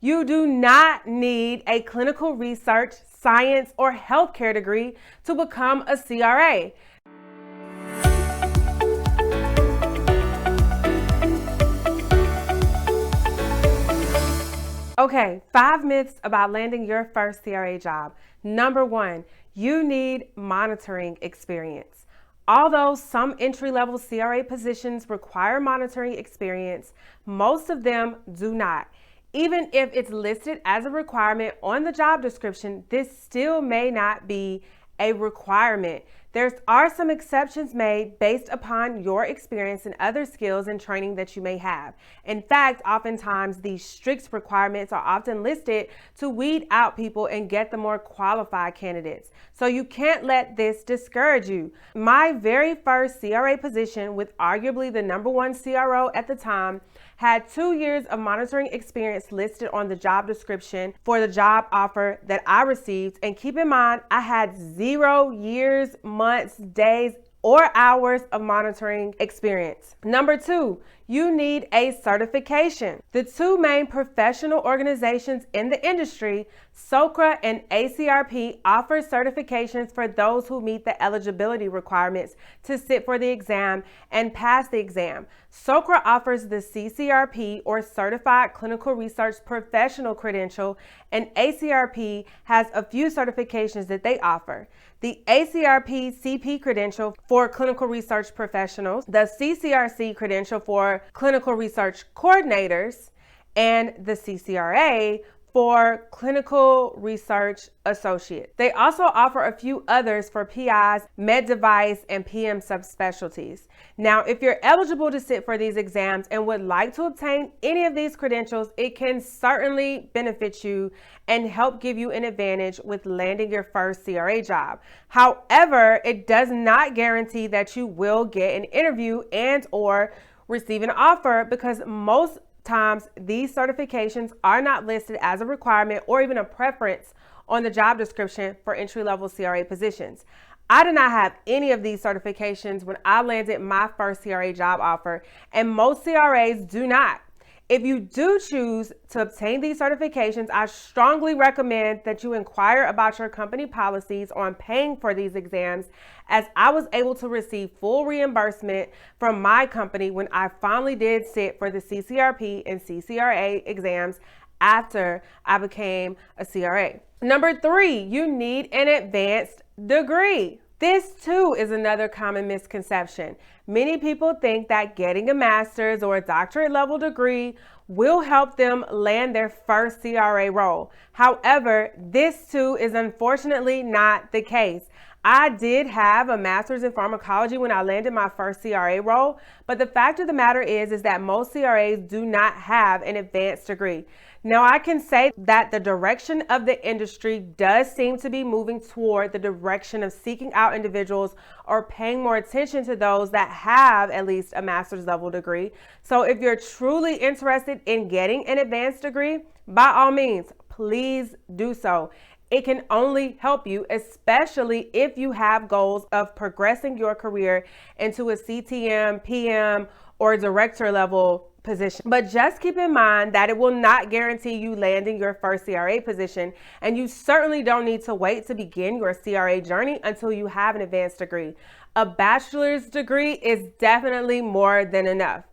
You do not need a clinical research, science, or healthcare degree to become a CRA. Okay, 5 myths about landing your first CRA job. Number 1, you need monitoring experience. Although some entry-level CRA positions require monitoring experience, most of them do not. Even if it's listed as a requirement on the job description, this still may not be a requirement. There are some exceptions made based upon your experience and other skills and training that you may have. In fact, oftentimes these strict requirements are often listed to weed out people and get the more qualified candidates. So you can't let this discourage you. My very first CRA position, with arguably the #1 CRO at the time, had 2 years of monitoring experience listed on the job description for the job offer that I received. And keep in mind, I had 0 years, months, days, or hours of monitoring experience. Number 2, you need a certification. The 2 main professional organizations in the industry, CRA and ACRP, offer certifications for those who meet the eligibility requirements to sit for the exam and pass the exam. CRA offers the CCRP, or Certified Clinical Research Professional credential, and ACRP has a few certifications that they offer. The ACRP CP credential for clinical research professionals, the CCRC credential for clinical research coordinators, and the CCRA for clinical research associates. They also offer a few others for PIs, med device, and PM subspecialties. Now, if you're eligible to sit for these exams and would like to obtain any of these credentials, it can certainly benefit you and help give you an advantage with landing your first CRA job. However, it does not guarantee that you will get an interview and or receive an offer, because most times these certifications are not listed as a requirement or even a preference on the job description for entry-level CRA positions. I did not have any of these certifications when I landed my first CRA job offer, and most CRAs do not. If you do choose to obtain these certifications, I strongly recommend that you inquire about your company policies on paying for these exams, as I was able to receive full reimbursement from my company when I finally did sit for the CCRP and CCRA exams after I became a CRA. Number 3, you need an advanced degree. This too is another common misconception. Many people think that getting a master's or a doctorate level degree will help them land their first CRA role. However, this too is unfortunately not the case. I did have a master's in pharmacology when I landed my first CRA role, but the fact of the matter is that most CRAs do not have an advanced degree. Now, I can say that the direction of the industry does seem to be moving toward the direction of seeking out individuals or paying more attention to those that have at least a master's level degree. So if you're truly interested in getting an advanced degree, by all means, please do so. It can only help you, especially if you have goals of progressing your career into a CTM, PM, or director level position. But just keep in mind that it will not guarantee you landing your first CRA position, and you certainly don't need to wait to begin your CRA journey until you have an advanced degree. A bachelor's degree is definitely more than enough.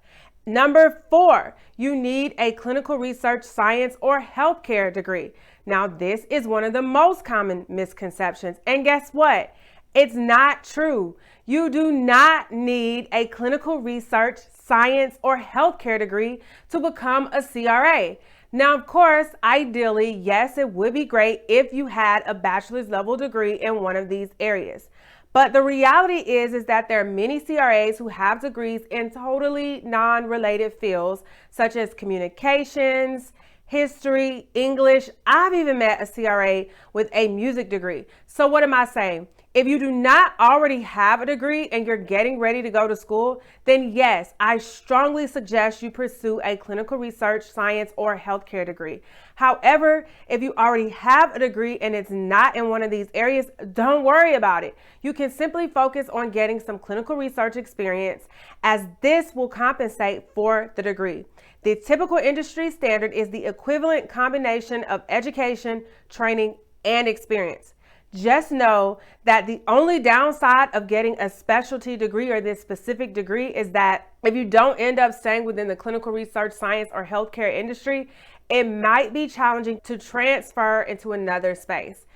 Number 4, you need a clinical research, science, or healthcare degree. Now, this is one of the most common misconceptions, and guess what? It's not true. You do not need a clinical research, science, or healthcare degree to become a CRA. Now, of course, ideally, yes, it would be great if you had a bachelor's level degree in one of these areas. But the reality is that there are many CRAs who have degrees in totally non-related fields, such as communications, history, English. I've even met a CRA with a music degree. So what am I saying? If you do not already have a degree and you're getting ready to go to school, then yes, I strongly suggest you pursue a clinical research, science, or healthcare degree. However, if you already have a degree and it's not in one of these areas, don't worry about it. You can simply focus on getting some clinical research experience, as this will compensate for the degree. The typical industry standard is the equivalent combination of education, training, and experience. Just know that the only downside of getting a specialty degree or this specific degree is that if you don't end up staying within the clinical research, science, or healthcare industry, it might be challenging to transfer into another space.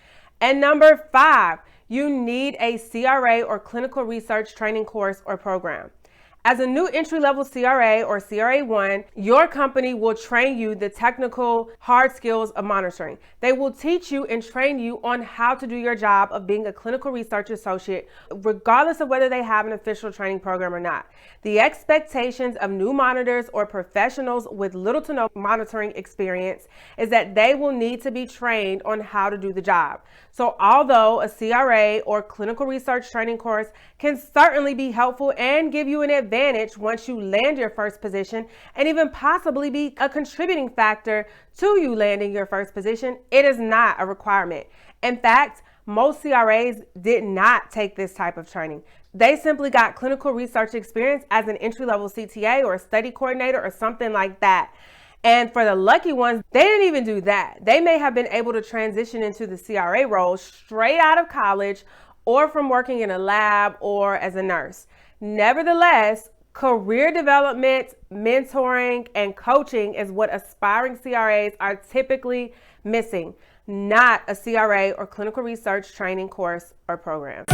And number 5, you need a CRA or clinical research training course or program. As a new entry-level CRA or CRA1, your company will train you the technical hard skills of monitoring. They will teach you and train you on how to do your job of being a clinical research associate, regardless of whether they have an official training program or not. The expectations of new monitors or professionals with little to no monitoring experience is that they will need to be trained on how to do the job. So although a CRA or clinical research training course can certainly be helpful and give you an advantage once you land your first position, and even possibly be a contributing factor to you landing your first position, it is not a requirement. In fact, most CRAs did not take this type of training. They simply got clinical research experience as an entry-level CTA or a study coordinator or something like that. And for the lucky ones, they didn't even do that. They may have been able to transition into the CRA role straight out of college or from working in a lab or as a nurse. Nevertheless, career development, mentoring, and coaching is what aspiring CRAs are typically missing, not a CRA or clinical research training course or program.